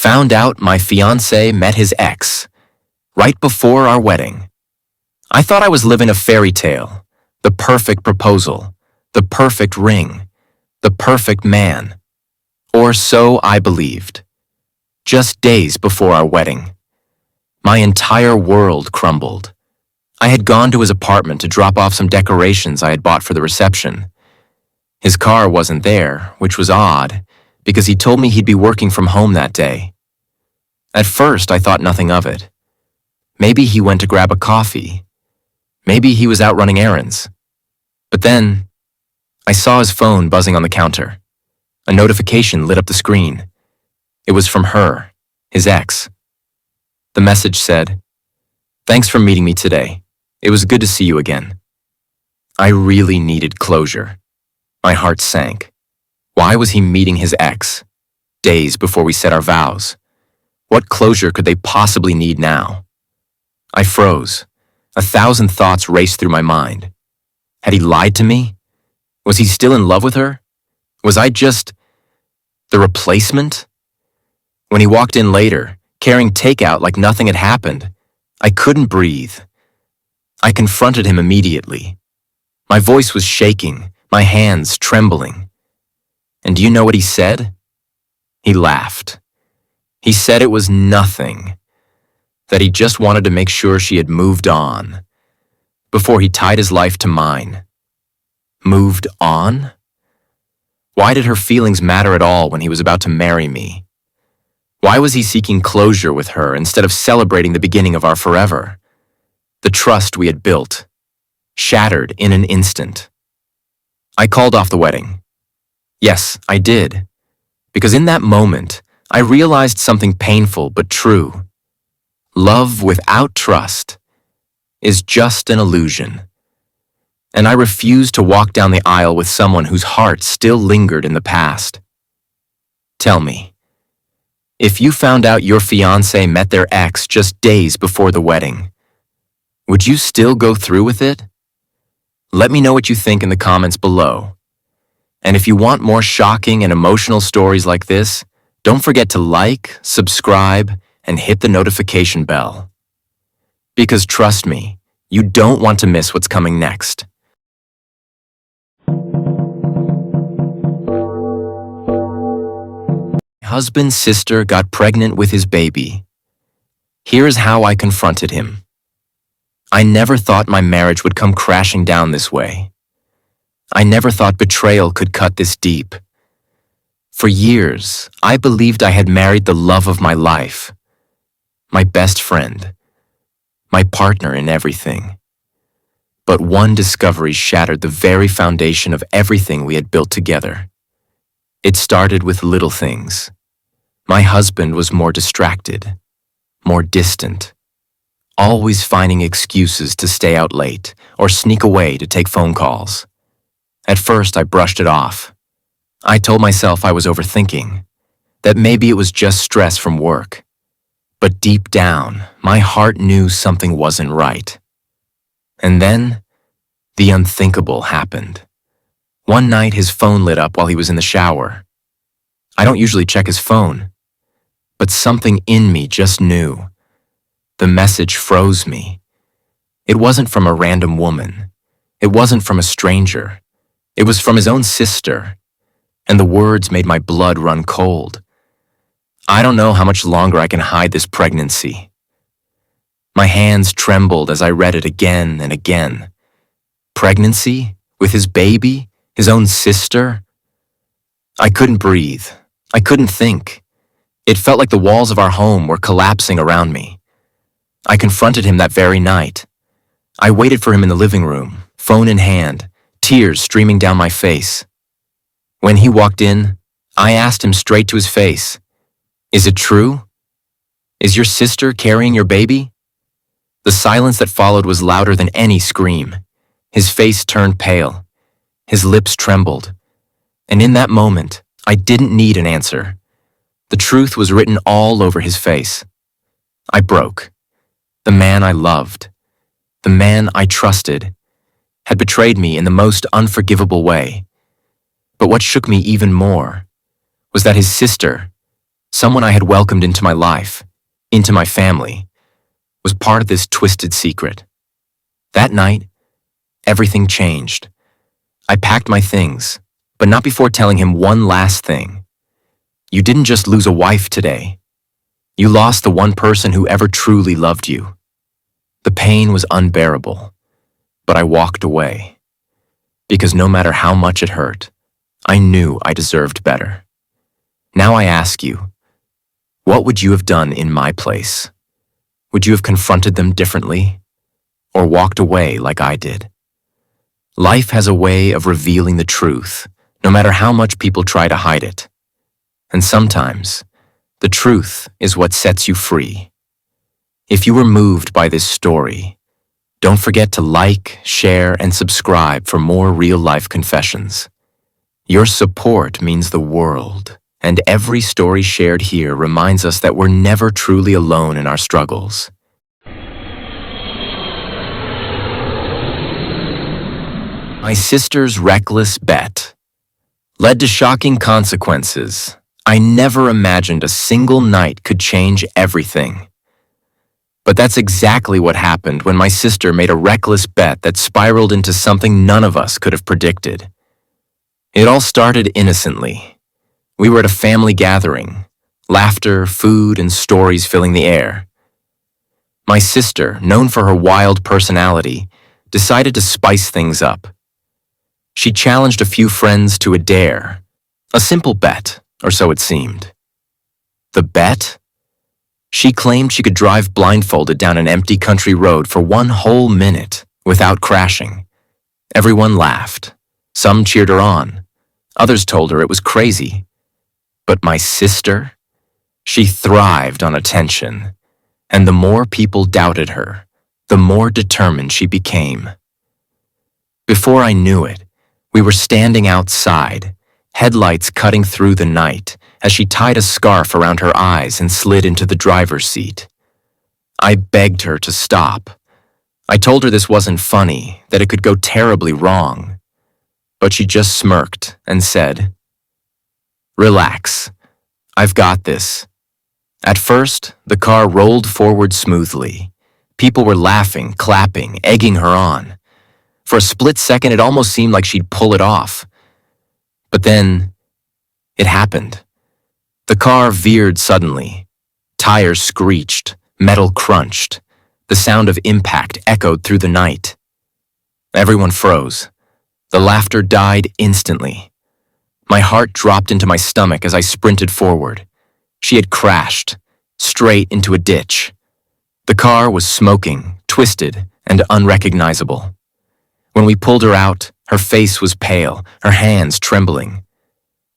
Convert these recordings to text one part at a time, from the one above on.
Found out my fiancé met his ex right before our wedding. I thought I was living a fairy tale, the perfect proposal, the perfect ring, the perfect man. Or so I believed. Just days before our wedding, my entire world crumbled. I had gone to his apartment to drop off some decorations I had bought for the reception. His car wasn't there, which was odd, because he told me he'd be working from home that day. At first, I thought nothing of it. Maybe he went to grab a coffee. Maybe he was out running errands. But then, I saw his phone buzzing on the counter. A notification lit up the screen. It was from her, his ex. The message said, "Thanks for meeting me today. It was good to see you again." I really needed closure. My heart sank. Why was he meeting his ex, days before we said our vows? What closure could they possibly need now? I froze. 1,000 thoughts raced through my mind. Had he lied to me? Was he still in love with her? Was I just the replacement? When he walked in later, carrying takeout like nothing had happened, I couldn't breathe. I confronted him immediately. My voice was shaking, my hands trembling. And do you know what he said? He laughed. He said it was nothing, that he just wanted to make sure she had moved on, before he tied his life to mine. Moved on? Why did her feelings matter at all when he was about to marry me? Why was he seeking closure with her instead of celebrating the beginning of our forever? The trust we had built, shattered in an instant. I called off the wedding. Yes, I did. Because in that moment, I realized something painful but true. Love without trust is just an illusion. And I refused to walk down the aisle with someone whose heart still lingered in the past. Tell me, if you found out your fiancé met their ex just days before the wedding, would you still go through with it? Let me know what you think in the comments below. And if you want more shocking and emotional stories like this, don't forget to like, subscribe, and hit the notification bell. Because trust me, you don't want to miss what's coming next. My husband's sister got pregnant with his baby. Here's how I confronted him. I never thought my marriage would come crashing down this way. I never thought betrayal could cut this deep. For years, I believed I had married the love of my life, my best friend, my partner in everything. But one discovery shattered the very foundation of everything we had built together. It started with little things. My husband was more distracted, more distant, always finding excuses to stay out late or sneak away to take phone calls. At first, I brushed it off. I told myself I was overthinking, that maybe it was just stress from work. But deep down, my heart knew something wasn't right. And then, the unthinkable happened. One night, his phone lit up while he was in the shower. I don't usually check his phone, but something in me just knew. The message froze me. It wasn't from a random woman. It wasn't from a stranger. It was from his own sister. And the words made my blood run cold. I don't know how much longer I can hide this pregnancy. My hands trembled as I read it again and again. Pregnancy? With his baby? His own sister? I couldn't breathe. I couldn't think. It felt like the walls of our home were collapsing around me. I confronted him that very night. I waited for him in the living room, phone in hand, tears streaming down my face. When he walked in, I asked him straight to his face, "Is it true? Is your sister carrying your baby?" The silence that followed was louder than any scream. His face turned pale. His lips trembled. And in that moment, I didn't need an answer. The truth was written all over his face. I broke. The man I loved, the man I trusted, had betrayed me in the most unforgivable way. But what shook me even more was that his sister, someone I had welcomed into my life, into my family, was part of this twisted secret. That night, everything changed. I packed my things, but not before telling him one last thing. You didn't just lose a wife today. You lost the one person who ever truly loved you. The pain was unbearable, but I walked away. Because no matter how much it hurt, I knew I deserved better. Now I ask you, what would you have done in my place? Would you have confronted them differently? Or walked away like I did? Life has a way of revealing the truth, no matter how much people try to hide it. And sometimes, the truth is what sets you free. If you were moved by this story, don't forget to like, share, and subscribe for more real-life confessions. Your support means the world, and every story shared here reminds us that we're never truly alone in our struggles. My sister's reckless bet led to shocking consequences. I never imagined a single night could change everything. But that's exactly what happened when my sister made a reckless bet that spiraled into something none of us could have predicted. It all started innocently. We were at a family gathering, laughter, food, and stories filling the air. My sister, known for her wild personality, decided to spice things up. She challenged a few friends to a dare, a simple bet, or so it seemed. The bet? She claimed she could drive blindfolded down an empty country road for 1 whole minute without crashing. Everyone laughed. Some cheered her on. Others told her it was crazy. But my sister? She thrived on attention. And the more people doubted her, the more determined she became. Before I knew it, we were standing outside, headlights cutting through the night, as she tied a scarf around her eyes and slid into the driver's seat. I begged her to stop. I told her this wasn't funny, that it could go terribly wrong. But she just smirked and said, "Relax. I've got this." At first, the car rolled forward smoothly. People were laughing, clapping, egging her on. For a split second, it almost seemed like she'd pull it off. But then, it happened. The car veered suddenly. Tires screeched, metal crunched. The sound of impact echoed through the night. Everyone froze. The laughter died instantly. My heart dropped into my stomach as I sprinted forward. She had crashed, straight into a ditch. The car was smoking, twisted, and unrecognizable. When we pulled her out, her face was pale, her hands trembling.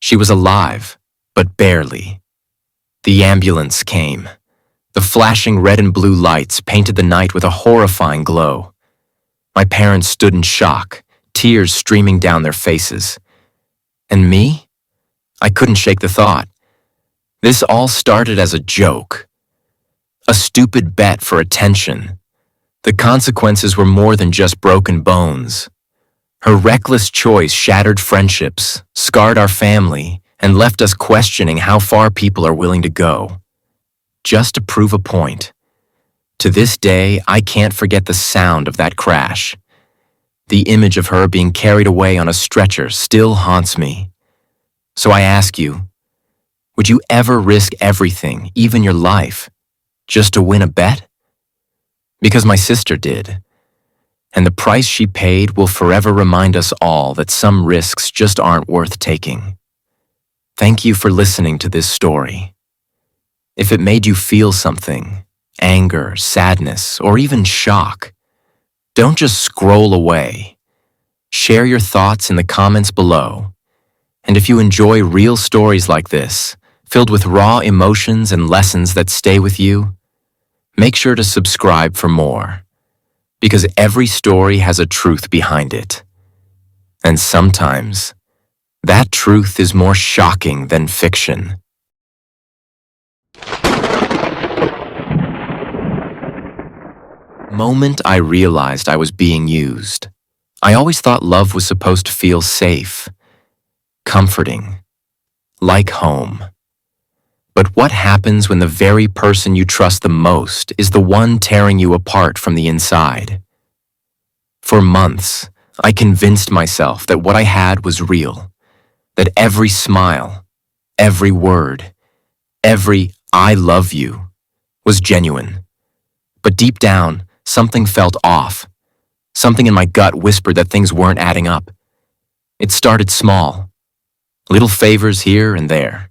She was alive, but barely. The ambulance came. The flashing red and blue lights painted the night with a horrifying glow. My parents stood in shock, tears streaming down their faces. And me? I couldn't shake the thought. This all started as a joke. A stupid bet for attention. The consequences were more than just broken bones. Her reckless choice shattered friendships, scarred our family, and left us questioning how far people are willing to go. Just to prove a point. To this day, I can't forget the sound of that crash. The image of her being carried away on a stretcher still haunts me. So I ask you, would you ever risk everything, even your life, just to win a bet? Because my sister did. And the price she paid will forever remind us all that some risks just aren't worth taking. Thank you for listening to this story. If it made you feel something, anger, sadness, or even shock, don't just scroll away. Share your thoughts in the comments below. And if you enjoy real stories like this, filled with raw emotions and lessons that stay with you, make sure to subscribe for more. Because every story has a truth behind it. And sometimes, that truth is more shocking than fiction. Moment I realized I was being used. I always thought love was supposed to feel safe, comforting, like home. But what happens when the very person you trust the most is the one tearing you apart from the inside? For months, I convinced myself that what I had was real, that every smile, every word, every "I love you" was genuine. But deep down, something felt off. Something in my gut whispered that things weren't adding up. It started small, little favors here and there.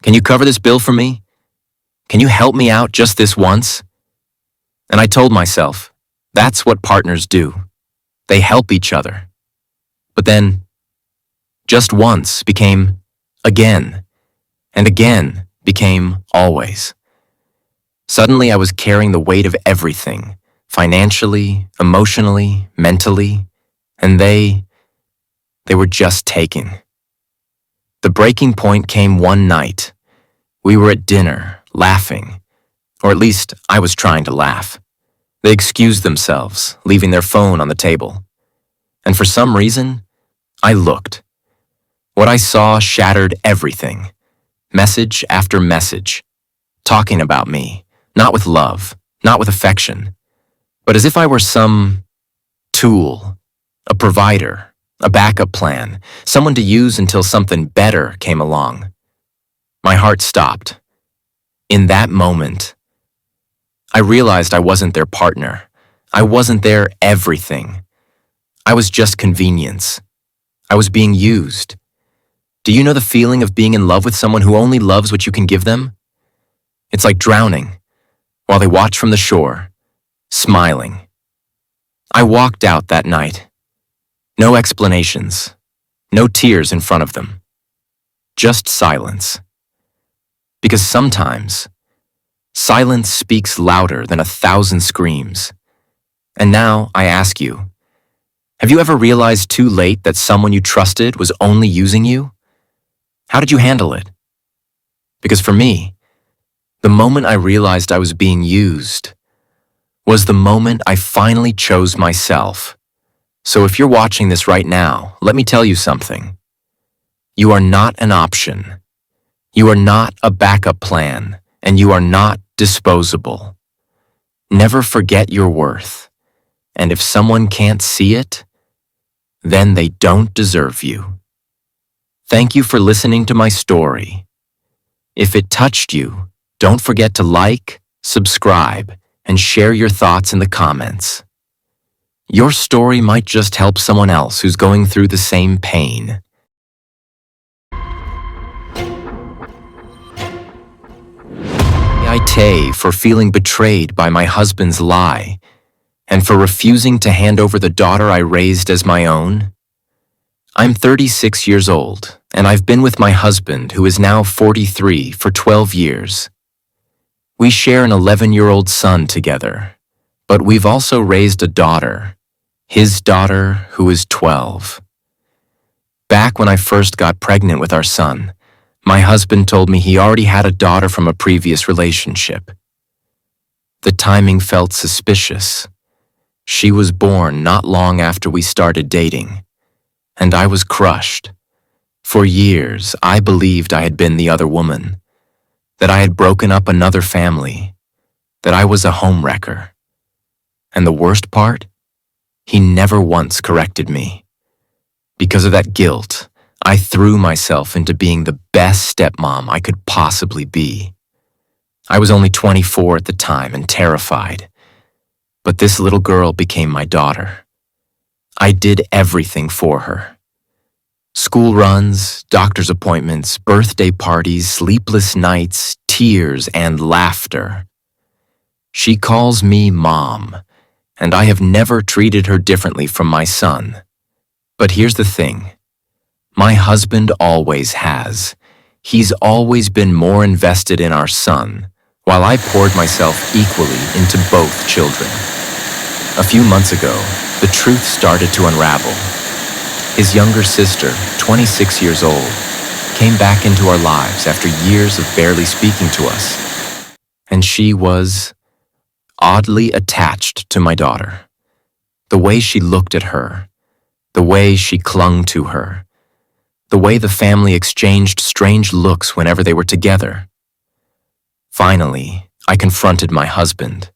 "Can you cover this bill for me? Can you help me out just this once?" And I told myself, that's what partners do. They help each other. But then, just once became again, and again became always. Suddenly I was carrying the weight of everything, financially, emotionally, mentally, and they were just taking. The breaking point came one night. We were at dinner, laughing, or at least I was trying to laugh. They excused themselves, leaving their phone on the table. And for some reason, I looked. What I saw shattered everything. Message after message, talking about me, not with love, not with affection, but as if I were some tool, a provider, a backup plan, someone to use until something better came along. My heart stopped. In that moment, I realized I wasn't their partner. I wasn't their everything. I was just convenience. I was being used. Do you know the feeling of being in love with someone who only loves what you can give them? It's like drowning, while they watch from the shore, smiling. I walked out that night. No explanations, no tears in front of them. Just silence. Because sometimes, silence speaks louder than 1,000 screams. And now I ask you, have you ever realized too late that someone you trusted was only using you? How did you handle it? Because for me, the moment I realized I was being used was the moment I finally chose myself. So if you're watching this right now, let me tell you something. You are not an option. You are not a backup plan, and you are not disposable. Never forget your worth. And if someone can't see it, then they don't deserve you. Thank you for listening to my story. If it touched you, don't forget to like, subscribe, and share your thoughts in the comments. Your story might just help someone else who's going through the same pain. I for feeling betrayed by my husband's lie, and for refusing to hand over the daughter I raised as my own. I'm 36 years old, and I've been with my husband, who is now 43, for 12 years. We share an 11-year-old son together, but we've also raised a daughter, his daughter, who is 12. Back when I first got pregnant with our son, my husband told me he already had a daughter from a previous relationship. The timing felt suspicious. She was born not long after we started dating, and I was crushed. For years, I believed I had been the other woman, that I had broken up another family, that I was a homewrecker. And the worst part? He never once corrected me. Because of that guilt, I threw myself into being the best stepmom I could possibly be. I was only 24 at the time and terrified, but this little girl became my daughter. I did everything for her. School runs, doctor's appointments, birthday parties, sleepless nights, tears, and laughter. She calls me Mom, and I have never treated her differently from my son. But here's the thing. My husband always has. He's always been more invested in our son, while I poured myself equally into both children. A few months ago, the truth started to unravel. His younger sister, 26 years old, came back into our lives after years of barely speaking to us. And she was oddly attached to my daughter. The way she looked at her, the way she clung to her, the way the family exchanged strange looks whenever they were together. Finally, I confronted my husband.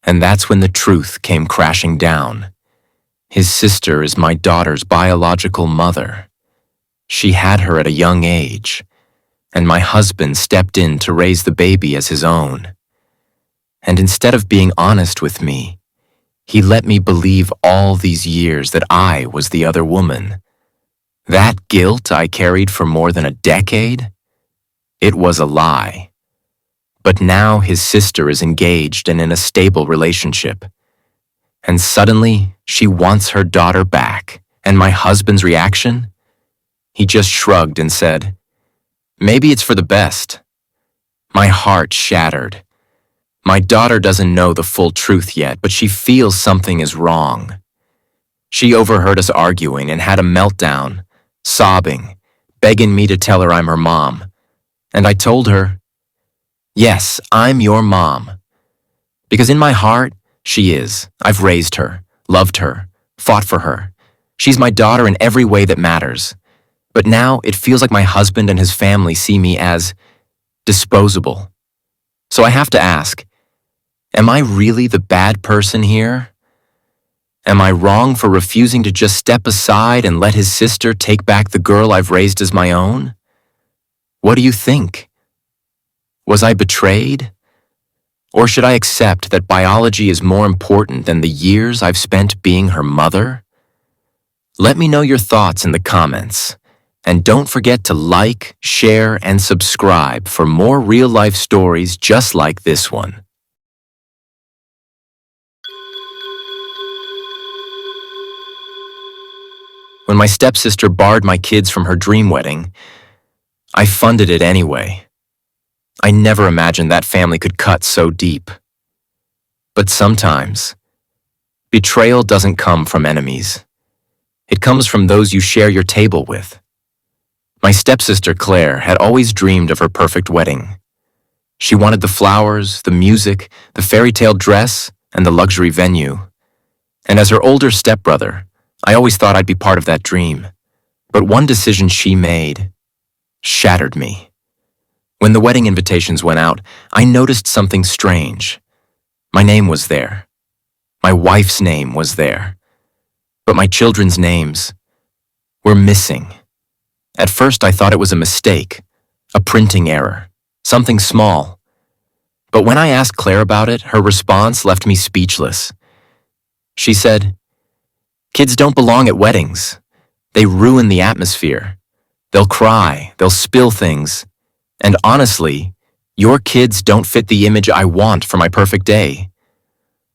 And that's when the truth came crashing down. His sister is my daughter's biological mother. She had her at a young age, and my husband stepped in to raise the baby as his own. And instead of being honest with me, he let me believe all these years that I was the other woman. That guilt I carried for more than a decade? It was a lie. But now his sister is engaged and in a stable relationship. And suddenly, she wants her daughter back. And my husband's reaction? He just shrugged and said, "Maybe it's for the best." My heart shattered. My daughter doesn't know the full truth yet, but she feels something is wrong. She overheard us arguing and had a meltdown, sobbing, begging me to tell her I'm her mom. And I told her, "Yes, I'm your mom." Because in my heart, she is. I've raised her, loved her, fought for her. She's my daughter in every way that matters. But now it feels like my husband and his family see me as disposable. So I have to ask, am I really the bad person here? Am I wrong for refusing to just step aside and let his sister take back the girl I've raised as my own? What do you think? Was I betrayed? Or should I accept that biology is more important than the years I've spent being her mother? Let me know your thoughts in the comments. And don't forget to like, share, and subscribe for more real-life stories just like this one. When my stepsister barred my kids from her dream wedding, I funded it anyway. I never imagined that family could cut so deep. But sometimes, betrayal doesn't come from enemies. It comes from those you share your table with. My stepsister Claire had always dreamed of her perfect wedding. She wanted the flowers, the music, the fairy tale dress, and the luxury venue. And as her older stepbrother, I always thought I'd be part of that dream. But one decision she made shattered me. When the wedding invitations went out, I noticed something strange. My name was there. My wife's name was there. But my children's names were missing. At first, I thought it was a mistake, a printing error, something small. But when I asked Claire about it, her response left me speechless. She said, "Kids don't belong at weddings. They ruin the atmosphere. They'll cry, they'll spill things. And honestly, your kids don't fit the image I want for my perfect day."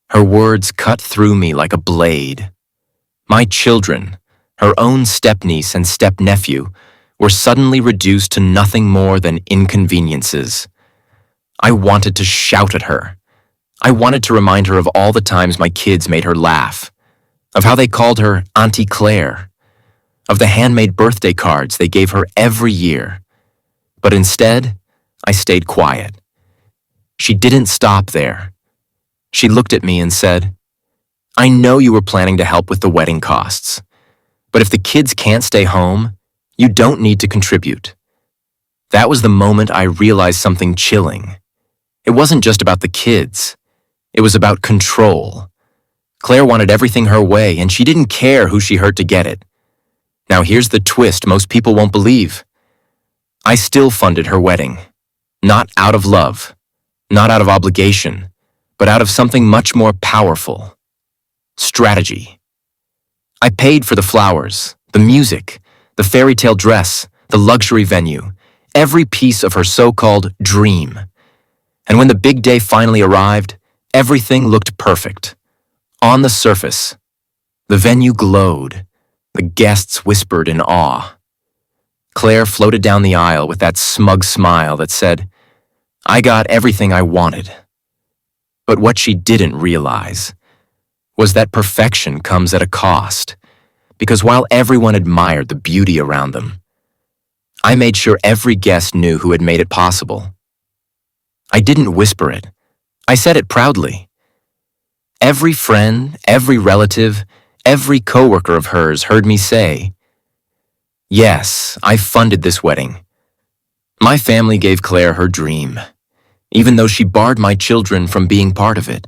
Her words cut through me like a blade. My children, her own stepniece and stepnephew, were suddenly reduced to nothing more than inconveniences. I wanted to shout at her. I wanted to remind her of all the times my kids made her laugh, of how they called her Auntie Claire, of the handmade birthday cards they gave her every year. But instead, I stayed quiet. She didn't stop there. She looked at me and said, "I know you were planning to help with the wedding costs, but if the kids can't stay home, you don't need to contribute." That was the moment I realized something chilling. It wasn't just about the kids. It was about control. Claire wanted everything her way, and she didn't care who she hurt to get it. Now here's the twist most people won't believe. I still funded her wedding. Not out of love, not out of obligation, but out of something much more powerful. Strategy. I paid for the flowers, the music, the fairy tale dress, the luxury venue, every piece of her so-called dream. And when the big day finally arrived, everything looked perfect. On the surface, the venue glowed. The guests whispered in awe. Claire floated down the aisle with that smug smile that said, "I got everything I wanted." But what she didn't realize was that perfection comes at a cost. Because while everyone admired the beauty around them, I made sure every guest knew who had made it possible. I didn't whisper it. I said it proudly. Every friend, every relative, every coworker of hers heard me say, "Yes, I funded this wedding. My family gave Claire her dream. even though she barred my children from being part of it.